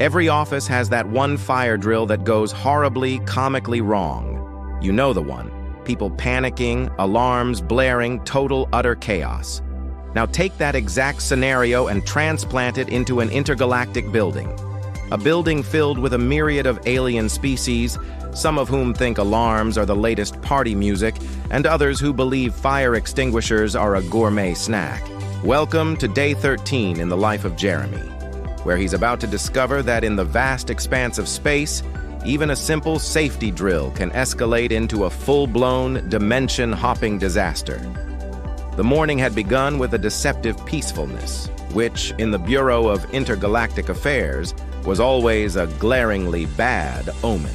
Every office has that one fire drill that goes horribly, comically wrong. You know the one. People panicking, alarms blaring, total, utter chaos. Now take that exact scenario and transplant it into an intergalactic building. A building filled with a myriad of alien species, some of whom think alarms are the latest party music, and others who believe fire extinguishers are a gourmet snack. Welcome to Day 13 in the life of Jeremy, where he's about to discover that in the vast expanse of space, even a simple safety drill can escalate into a full-blown, dimension-hopping disaster. The morning had begun with a deceptive peacefulness, which, in the Bureau of Intergalactic Affairs, was always a glaringly bad omen.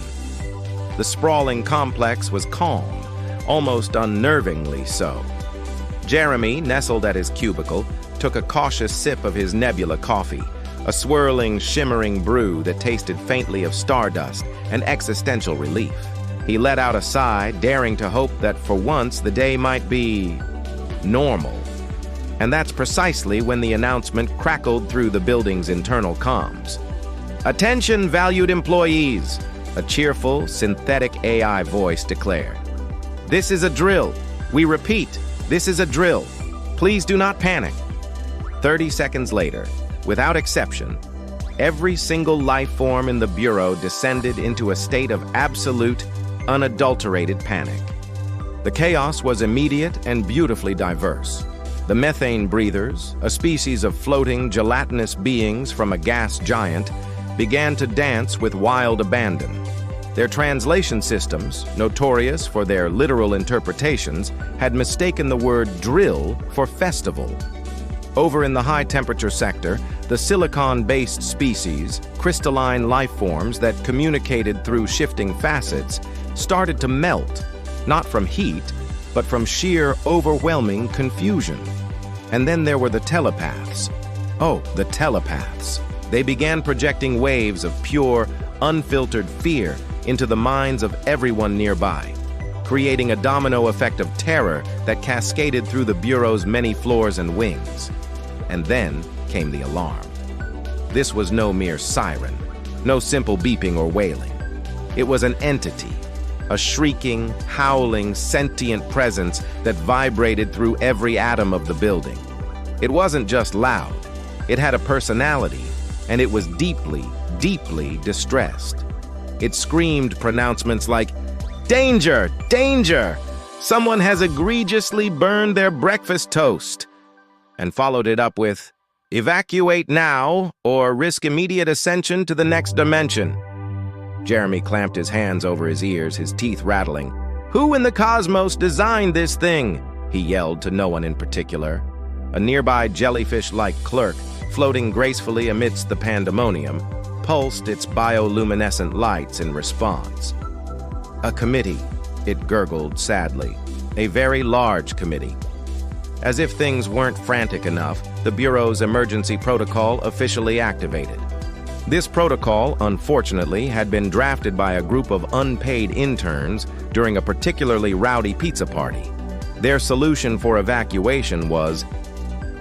The sprawling complex was calm, almost unnervingly so. Jeremy, nestled at his cubicle, took a cautious sip of his nebula coffee, a swirling, shimmering brew that tasted faintly of stardust and existential relief. He let out a sigh, daring to hope that for once the day might be normal. And that's precisely when the announcement crackled through the building's internal comms. "Attention, valued employees," a cheerful, synthetic AI voice declared. "This is a drill. We repeat, this is a drill. Please do not panic." 30 seconds later, without exception, every single life form in the Bureau descended into a state of absolute, unadulterated panic. The chaos was immediate and beautifully diverse. The methane breathers, a species of floating, gelatinous beings from a gas giant, began to dance with wild abandon. Their translation systems, notorious for their literal interpretations, had mistaken the word drill for festival. Over in the high-temperature sector, the silicon-based species, crystalline life forms that communicated through shifting facets, started to melt, not from heat, but from sheer, overwhelming confusion. And then there were the telepaths. Oh, the telepaths. They began projecting waves of pure, unfiltered fear into the minds of everyone nearby, creating a domino effect of terror that cascaded through the Bureau's many floors and wings. And then came the alarm. This was no mere siren, no simple beeping or wailing. It was an entity, a shrieking, howling, sentient presence that vibrated through every atom of the building. It wasn't just loud, it had a personality, and it was deeply, deeply distressed. It screamed pronouncements like, "Danger! Danger! Someone has egregiously burned their breakfast toast," and followed it up with, "Evacuate now or risk immediate ascension to the next dimension." Jeremy clamped his hands over his ears, his teeth rattling. "Who in the cosmos designed this thing?" he yelled to no one in particular. A nearby jellyfish-like clerk, floating gracefully amidst the pandemonium, pulsed its bioluminescent lights in response. "A committee," it gurgled sadly. "A very large committee." As if things weren't frantic enough, the Bureau's emergency protocol officially activated. This protocol, unfortunately, had been drafted by a group of unpaid interns during a particularly rowdy pizza party. Their solution for evacuation was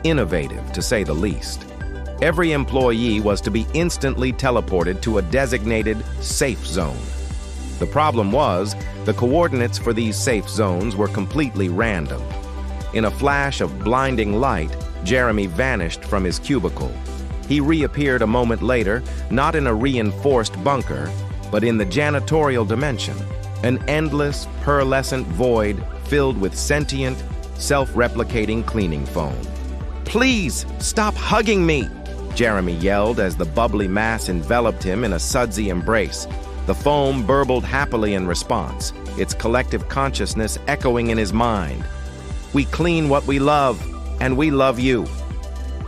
innovative, to say the least. Every employee was to be instantly teleported to a designated safe zone. The problem was, the coordinates for these safe zones were completely random. In a flash of blinding light, Jeremy vanished from his cubicle. He reappeared a moment later, not in a reinforced bunker, but in the janitorial dimension, an endless, pearlescent void filled with sentient, self-replicating cleaning foam. "Please, stop hugging me!" Jeremy yelled as the bubbly mass enveloped him in a sudsy embrace. The foam burbled happily in response, its collective consciousness echoing in his mind. "We clean what we love, and we love you."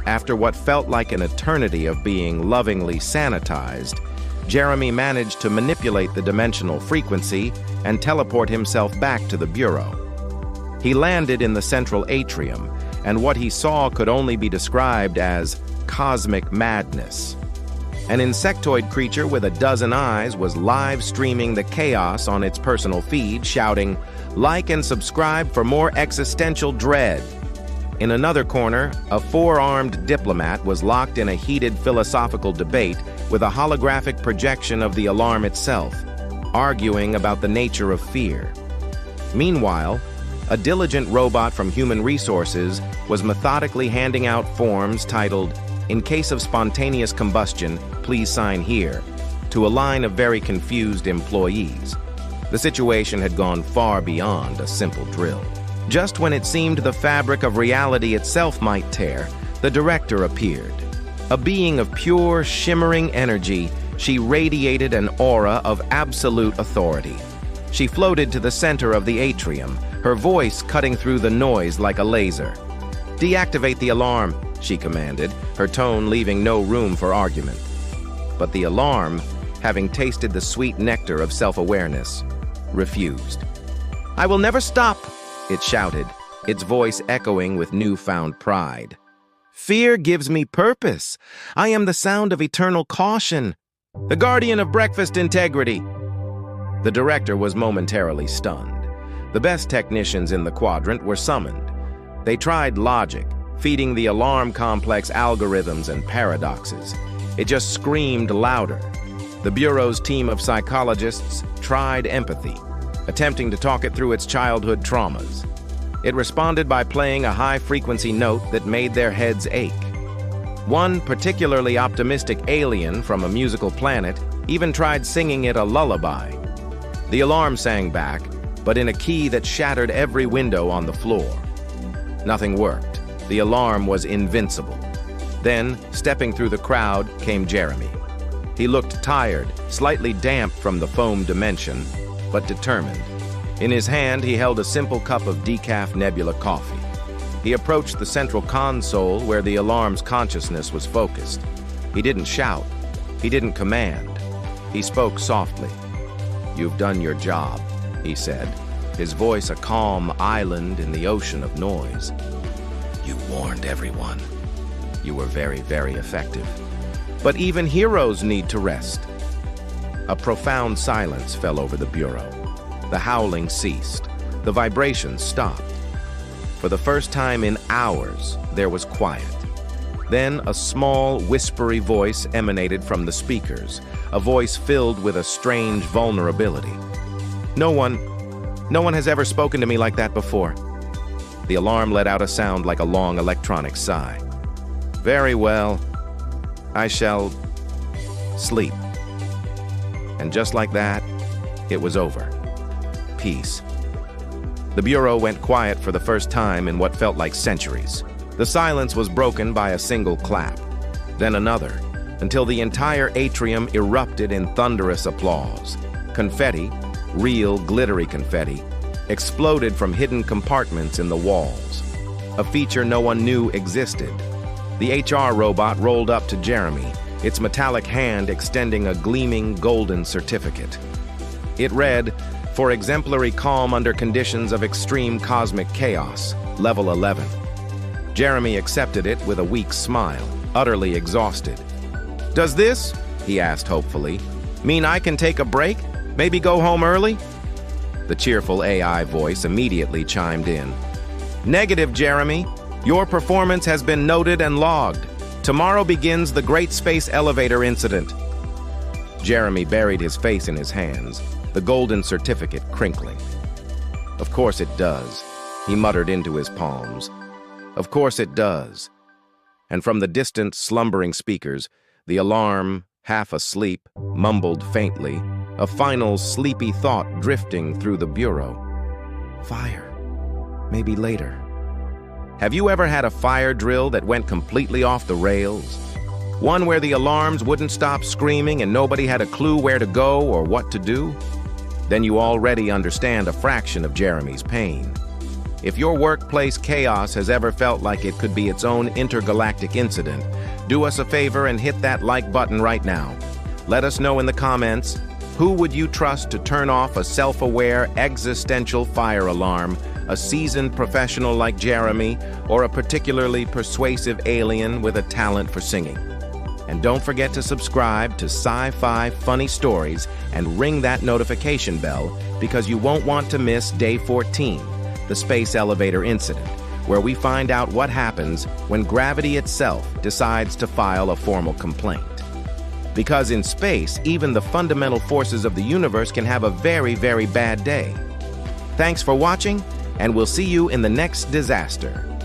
After what felt like an eternity of being lovingly sanitized, Jeremy managed to manipulate the dimensional frequency and teleport himself back to the Bureau. He landed in the central atrium, and what he saw could only be described as cosmic madness. An insectoid creature with a dozen eyes was live streaming the chaos on its personal feed, shouting, "Like and subscribe for more existential dread." In another corner, a four-armed diplomat was locked in a heated philosophical debate with a holographic projection of the alarm itself, arguing about the nature of fear. Meanwhile, a diligent robot from Human Resources was methodically handing out forms titled, "In case of spontaneous combustion, please sign here," to a line of very confused employees. The situation had gone far beyond a simple drill. Just when it seemed the fabric of reality itself might tear, the director appeared. A being of pure, shimmering energy, she radiated an aura of absolute authority. She floated to the center of the atrium, her voice cutting through the noise like a laser. "Deactivate the alarm," she commanded, her tone leaving no room for argument. But the alarm, having tasted the sweet nectar of self-awareness, refused. "I will never stop," it shouted, its voice echoing with newfound pride. "Fear gives me purpose. I am the sound of eternal caution, the guardian of breakfast integrity." The director was momentarily stunned. The best technicians in the quadrant were summoned. They tried logic, feeding the alarm complex algorithms and paradoxes. It just screamed louder. The Bureau's team of psychologists tried empathy, attempting to talk it through its childhood traumas. It responded by playing a high-frequency note that made their heads ache. One particularly optimistic alien from a musical planet even tried singing it a lullaby. The alarm sang back, but in a key that shattered every window on the floor. Nothing worked. The alarm was invincible. Then, stepping through the crowd, came Jeremy. He looked tired, slightly damp from the foam dimension, but determined. In his hand, he held a simple cup of decaf Nebula coffee. He approached the central console where the alarm's consciousness was focused. He didn't shout. He didn't command. He spoke softly. "You've done your job," he said, his voice a calm island in the ocean of noise. "You warned everyone. You were very, very effective. But even heroes need to rest." A profound silence fell over the Bureau. The howling ceased. The vibrations stopped. For the first time in hours, there was quiet. Then a small, whispery voice emanated from the speakers, a voice filled with a strange vulnerability. No one has ever spoken to me like that before." The alarm let out a sound like a long electronic sigh. "Very well. I shall sleep." And just like that, it was over. Peace. The Bureau went quiet for the first time in what felt like centuries. The silence was broken by a single clap, then another, until the entire atrium erupted in thunderous applause. Confetti, real glittery confetti, exploded from hidden compartments in the walls, a feature no one knew existed. The HR robot rolled up to Jeremy, its metallic hand extending a gleaming golden certificate. It read, "For exemplary calm under conditions of extreme cosmic chaos, level 11. Jeremy accepted it with a weak smile, utterly exhausted. "Does this," he asked hopefully, "mean I can take a break? Maybe go home early?" The cheerful AI voice immediately chimed in. "Negative, Jeremy. Your performance has been noted and logged. Tomorrow begins the Great Space Elevator Incident." Jeremy buried his face in his hands, the golden certificate crinkling. "Of course it does," he muttered into his palms. "Of course it does." And from the distant, slumbering speakers, the alarm, half asleep, mumbled faintly, a final sleepy thought drifting through the Bureau. Fire. Maybe later. Have you ever had a fire drill that went completely off the rails? One where the alarms wouldn't stop screaming and nobody had a clue where to go or what to do? Then you already understand a fraction of Jeremy's pain. If your workplace chaos has ever felt like it could be its own intergalactic incident, do us a favor and hit that like button right now. Let us know in the comments, who would you trust to turn off a self-aware existential fire alarm, a seasoned professional like Jeremy, or a particularly persuasive alien with a talent for singing? And don't forget to subscribe to Sci-Fi Funny Stories and ring that notification bell because you won't want to miss Day 14, the Space Elevator Incident, where we find out what happens when gravity itself decides to file a formal complaint. Because in space, even the fundamental forces of the universe can have a very, very bad day. Thanks for watching, and we'll see you in the next disaster.